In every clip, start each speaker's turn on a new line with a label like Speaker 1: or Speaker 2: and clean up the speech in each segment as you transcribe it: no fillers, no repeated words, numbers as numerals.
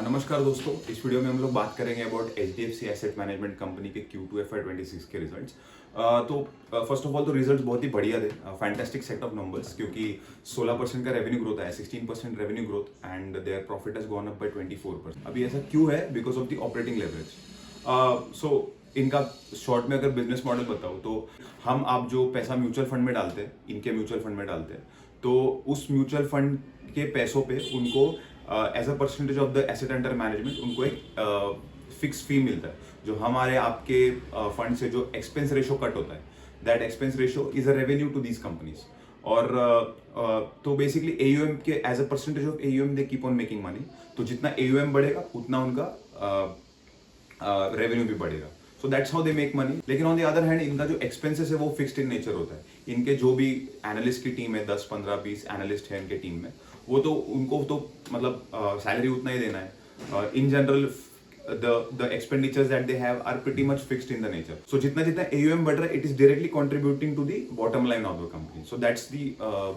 Speaker 1: नमस्कार दोस्तों, इस वीडियो में हम लोग बात करेंगे about HDFC asset management company के Q2 FY26 के रिजल्ट्स। तो फर्स्ट ऑफ ऑल तो रिजल्ट्स बहुत ही बढ़िया थे, फैंटास्टिक सेट ऑफ नंबर्स, क्योंकि 16% का रेवेन्यू ग्रोथ आया, 16% revenue growth and their profit has gone up by 24%। अभी ऐसा क्यों है? Because of the operating leverage. So इनका शॉर्ट में अगर बिजनेस मॉडल बताऊँ तो आप जो पैसा म्यूचुअल फंड में डालते हैं, इनके म्यूचुअल फंड में डालते हैं, तो उस म्यूचुअल फंड के पैसों पे उनको as a percentage of the asset under management उनको एक फिक्स फी मिलता है। जो हमारे आपके फंड से जो एक्सपेंस रेशो कट होता है, that expense ratio is a revenue to these companies. और तो बेसिकली एयूएम के as a percentage of AUM they keep on making money. तो जितना एयूएम बढ़ेगा उतना उनका रेवेन्यू भी बढ़ेगा। So that's how they make money. लेकिन ऑन द अदर हैंड इनका जो एक्सपेंसेस है वो फिक्स्ड इन नेचर होता है। इनके जो भी एनालिस्ट की टीम है, 10 15 20 एनालिस्ट है इनके टीम में, वो तो उनको तो मतलब सैलरी उतना ही देना है। In general the expenditures that they have are pretty much fixed in the nature. So जितना जितना AUM बढ़ रहा है, it is directly contributing to the bottom line of the company. So that's the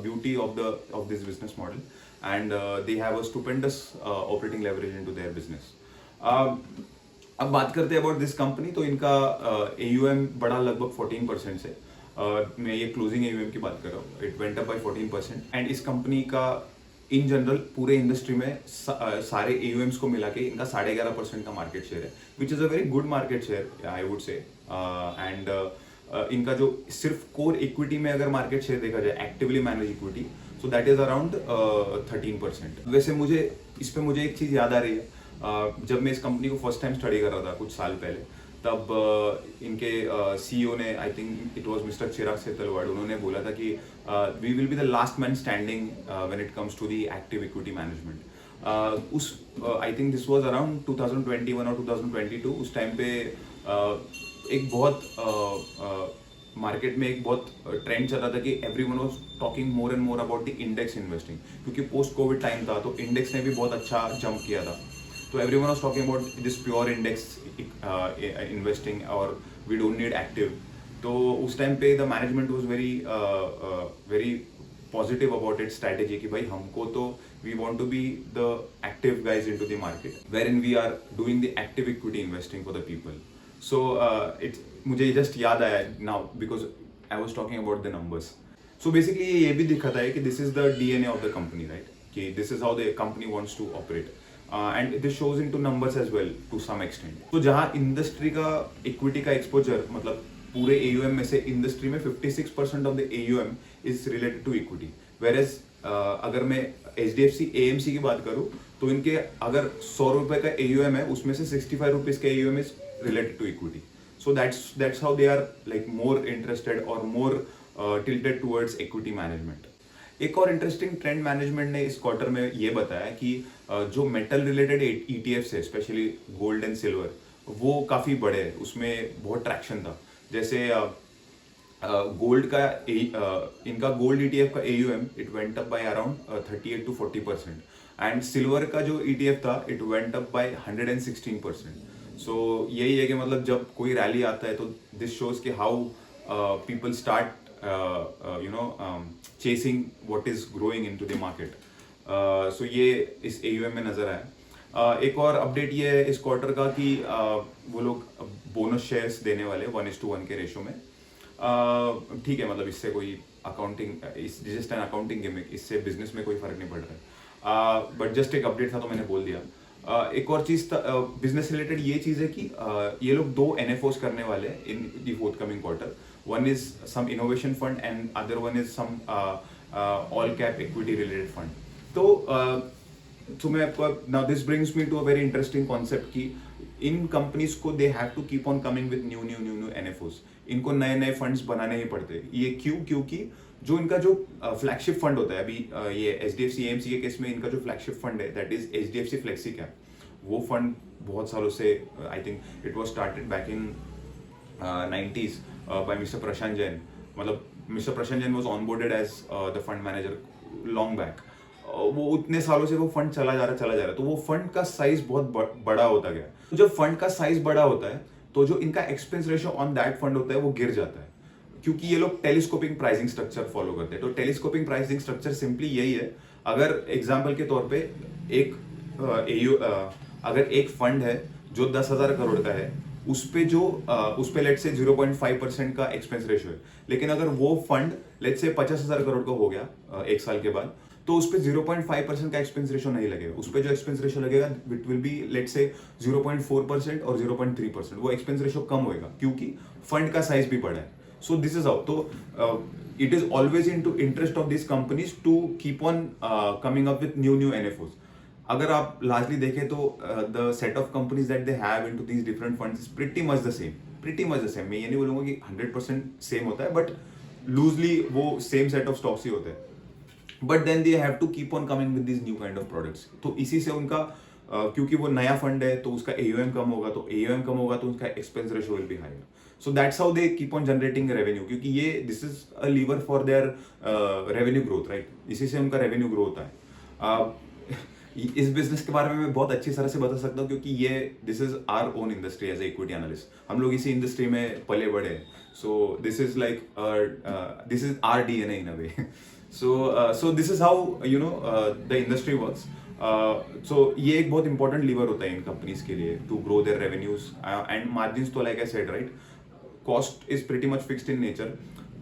Speaker 1: beauty of this business model, and they have a stupendous operating leverage into their business. अब बात करते हैं about this company. तो इनका AUM बढ़ा लगभग 14% से। मैं ये क्लोजिंग AUM की बात कर रहा हूँ, it went up by 14%। And इस कंपनी का इन जनरल पूरे इंडस्ट्री में सारे AUMs को मिला के इनका 11.5% का मार्केट शेयर है, which is a very good market share I would say. And इनका जो सिर्फ कोर इक्विटी में अगर मार्केट शेयर देखा जाए, actively manage equity, so that is around 13%। वैसे इस पे मुझे एक चीज़ याद आ रही है। जब मैं इस कंपनी को फर्स्ट टाइम स्टडी कर रहा था कुछ साल पहले, तब इनके CEO ने, I think it was mister Chirag Setalvad, उन्होंने बोला था कि we will be the last man standing when it comes to the active equity management. उस I think this was around 2021 और 2022। उस टाइम पे एक बहुत मार्केट में एक बहुत ट्रेंड चल रहा था कि everyone was talking more and more about the index investing, क्योंकि पोस्ट कोविड टाइम था तो इंडेक्स ने भी बहुत अच्छा जंप किया था। So everyone was talking about this pure index investing, or we don't need active. तो उस टाइम पे the management was very positive about its strategy कि भाई हमको तो we want to be the active guys into the market, wherein we are doing the active equity investing for the people. So मुझे just याद आया now because I was talking about the numbers. So basically ये भी दिखाता है कि this is the DNA of the company, right? कि this is how the company wants to operate. And this shows in two numbers as well to some extent. तो जहाँ industry का equity का एक्सपोजर, मतलब पूरे AUM में से industry में 56% of the AUM is related to equity, whereas अगर मैं HDFC AMC की बात करूँ तो इनके अगर 100 रुपए का AUM है, उसमें से 65 रुपीज का AUM is related to equity. So that's how they are like more interested और more tilted towards equity management. एक और इंटरेस्टिंग ट्रेंड मैनेजमेंट ने इस क्वार्टर में ये बताया कि जो मेटल रिलेटेड ETFs है, स्पेशली गोल्ड एंड सिल्वर, वो काफ़ी बड़े हैं, उसमें बहुत ट्रैक्शन था। जैसे गोल्ड का इनका गोल्ड ETF का AUM it went up by around 38 to 40%, and silver का जो ETF था इट वेंट अप बाय 116%। सो यही है कि मतलब जब कोई रैली आता है तो दिस शोज कि how people start chasing what is growing into the market. So ये इस AUM में नजर आया। एक और अपडेट ये है इस क्वार्टर का कि वो लोग बोनस शेयर्स देने वाले 1:1 के रेशो में। ठीक है, मतलब इससे कोई जस्ट एन अकाउंटिंग गिमिक, इससे बिजनेस में कोई फर्क नहीं पड़ रहा है। बट जस्ट एक अपडेट था तो मैंने बोल दिया। एक और चीज बिजनेस रिलेटेड ये चीज है कि ये लोग 2 NFOs करने वाले हैं in the fourth coming quarter. One is some innovation fund and other one is some all cap equity related fund. तो मैं आपको now this brings me to a very interesting concept कि इन कंपनीज को they have to keep on coming with new NFOs. इनको नए नए funds बनाने ही पड़ते। ये क्योंकि जो इनका जो फ्लैगशिप फंड होता है, अभी ये HDFC AMC के केस में इनका जो फ्लैगशिप फंड है that is HDFC flexi cap, वो फंड बहुत सालों से, आई think it was started back in 90s by Mr. Prashant Jain. मतलब Mr. Prashant Jain was onboarded as the fund manager long back. वो उतने सालों से वो फंड चला जा रहा, तो वो फंड का साइज बहुत बड़ा होता गया। तो जब फंड का साइज बड़ा होता है तो जो इनका expense ratio on that fund होता है वो गिर जाता है, क्योंकि ये लोग टेलीस्कोपिंग प्राइसिंग स्ट्रक्चर फॉलो करते हैं। तो टेलीस्कोपिंग प्राइसिंग स्ट्रक्चर सिंपली यही है, अगर एग्जाम्पल के तौर पे एक अगर एक फंड है जो 10,000 करोड़ का है, उस पे लेट्स से 0.5% का एक्सपेंस रेशियो है, लेकिन अगर वो फंड लेट्स से 50,000 करोड़ का हो गया एक साल के बाद, तो उस पे 0.5% का एक्सपेंस रेशियो नहीं लगेगा। उस पे जो एक्सपेंस रेशियो लगेगा it will be let's say 0.4% और 0.3%। वो एक्सपेंस रेशियो कम होएगा क्योंकि फंड का साइज भी बड़ा है। सो दिस इज हाउ, तो it is always in to interest of this companies to keep on coming up with new NFOs. अगर आप लार्जली देखें तो the set of companies that they have into these different funds is pretty much the same, pretty much the same. मैं ये नहीं बोलूंगा कि 100% same होता है, बट लूजली वो सेम सेट ऑफ स्टॉक्स ही होते हैं। But then they have to keep on coming with this new kind of products. तो इसी से उनका क्योंकि वो नया फंड है तो उसका AUM कम होगा, तो AUM कम होगा तो उसका expense ratio will be higher. So that's how they keep on generating revenue, क्योंकि ये this is a lever for their revenue growth, right. इसी से उनका रेवेन्यू ग्रो होता है। इस बिजनेस के बारे में मैं बहुत अच्छी तरह से बता सकता हूँ क्योंकि ये this is our own industry as a equity analyst. हम लोग इसी इंडस्ट्री में पले बड़े हैं। So this is like this is our DNA in a way. So this is how the industry works. So ये एक बहुत इंपॉर्टेंट लीवर होता है इन कंपनीज के लिए to grow their revenues and margins. तो like I said, right, cost is pretty much fixed in nature.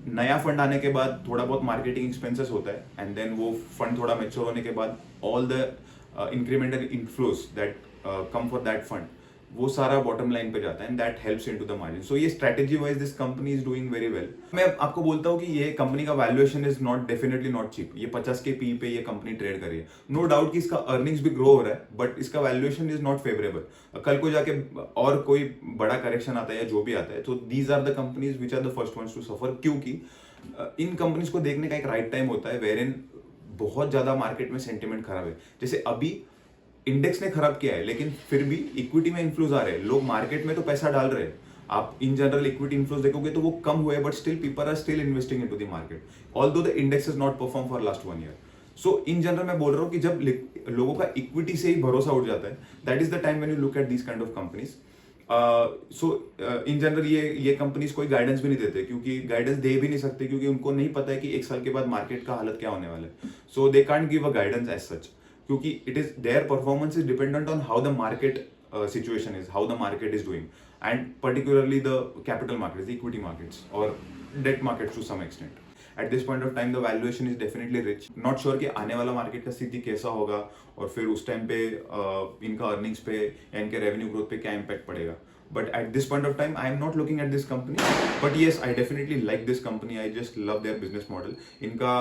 Speaker 1: नया fund आने के बाद थोड़ा बहुत मार्केटिंग एक्सपेंसेस होता है, एंड देन वो फंड थोड़ा मेच्योर होने के बाद all the incremental inflows that come for that fund, वो सारा बॉटम लाइन पे जाता है and that helps into the margin. So ये strategy wise this company is doing very well. मैं आपको बोलता हूँ कि ये कंपनी का valuation is not definitely not cheap. ये 50 के पी पे ये कंपनी ट्रेड कर रही है। नो डाउट कि इसका अर्निंग्स भी ग्रो हो रहा है, बट इसका वैल्यूएशन इज नॉट फेवरेबल। कल को जाके और कोई बड़ा करेक्शन आता है या जो भी आता है, तो these are the companies which are the first ones to suffer, क्योंकि इन कंपनीज को देखने का एक राइट टाइम होता है वेर इन बहुत ज्यादा मार्केट में सेंटिमेंट खराब है। जैसे अभी इंडेक्स ने खराब किया है, लेकिन फिर भी इक्विटी में इन्फ्लोज आ रहे हैं, लोग मार्केट में तो पैसा डाल रहे हैं। आप इन जनरल इक्विटी इन्फ्लोज देखोगे तो वो कम हुए, but still people are still investing into the market although the index is not perform for last 1 year. So in general मैं बोल रहा हूँ कि जब लोगों का इक्विटी से ही भरोसा उठ जाता है, that is the time when you look at this kind of companies. So in general ये कंपनीज कोई गाइडेंस भी नहीं देते, क्योंकि गाइडेंस दे भी नहीं सकते, क्योंकि उनको नहीं पता है कि एक साल के बाद मार्केट का हालत क्या होने वाला है। So they can't give a guidance as such, क्योंकि it is their performance is dependent on how the market situation is, how the market is doing, and particularly the capital markets, the equity markets और debt markets to some extent. At this point of time the valuation is definitely rich. Not sure कि आने वाला market का स्थिति कैसा होगा और फिर उस टाइम पे इनका अर्निंग्स पे या इनके रेवेन्यू ग्रोथ पे क्या इम्पैक्ट पड़ेगा। But at this point of time, I am not looking at this company. But yes, I definitely like this company. I just love their business model. इनका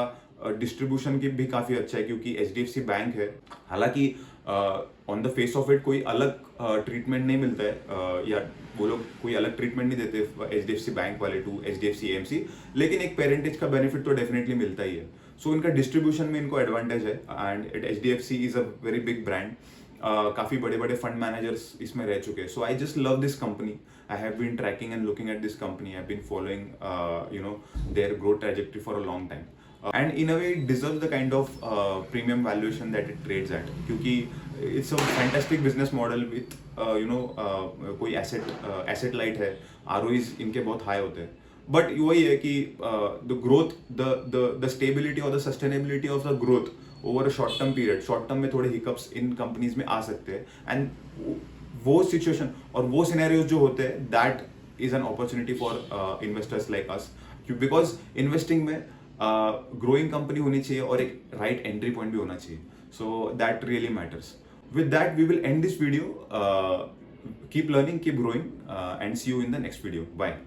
Speaker 1: distribution की भी काफ़ी अच्छा है, क्योंकि HDFC बैंक है। हालांकि on the face of it कोई अलग ट्रीटमेंट नहीं मिलता है, या वो लोग कोई अलग ट्रीटमेंट नहीं देते HDFC बैंक वाले टू HDFC AMC, लेकिन एक पेरेंटेज का बेनिफिट तो डेफिनेटली मिलता ही है। सो इनका डिस्ट्रीब्यूशन में इनको एडवांटेज है, and HDFC is a very big brand. काफ़ी बड़े बड़े फंड मैनेजर्स इसमें रह चुके हैं। So I just love this company. I have been tracking and looking at this company. I have been following their growth trajectory for a long time, and in a way it deserve the kind of premium valuation that it trades at, क्योंकि it's a fantastic business model with कोई asset light है, ROEs इनके बहुत high होते हैं। But वही है कि द ग्रोथ, द स्टेबिलिटी और the sustainability of the growth over a short term period, short term में थोड़े हिकअप्स इन कंपनीज में आ सकते हैं, एंड वो सिचुएशन और वो सिनेरियोज जो होते हैं, that is an opportunity for investors like us, because investing में ग्रोइंग कंपनी होनी चाहिए और एक राइट एंट्री पॉइंट भी होना चाहिए। So that really matters. With that we will end this video. Keep learning, keep growing, and see you in the next video. Bye.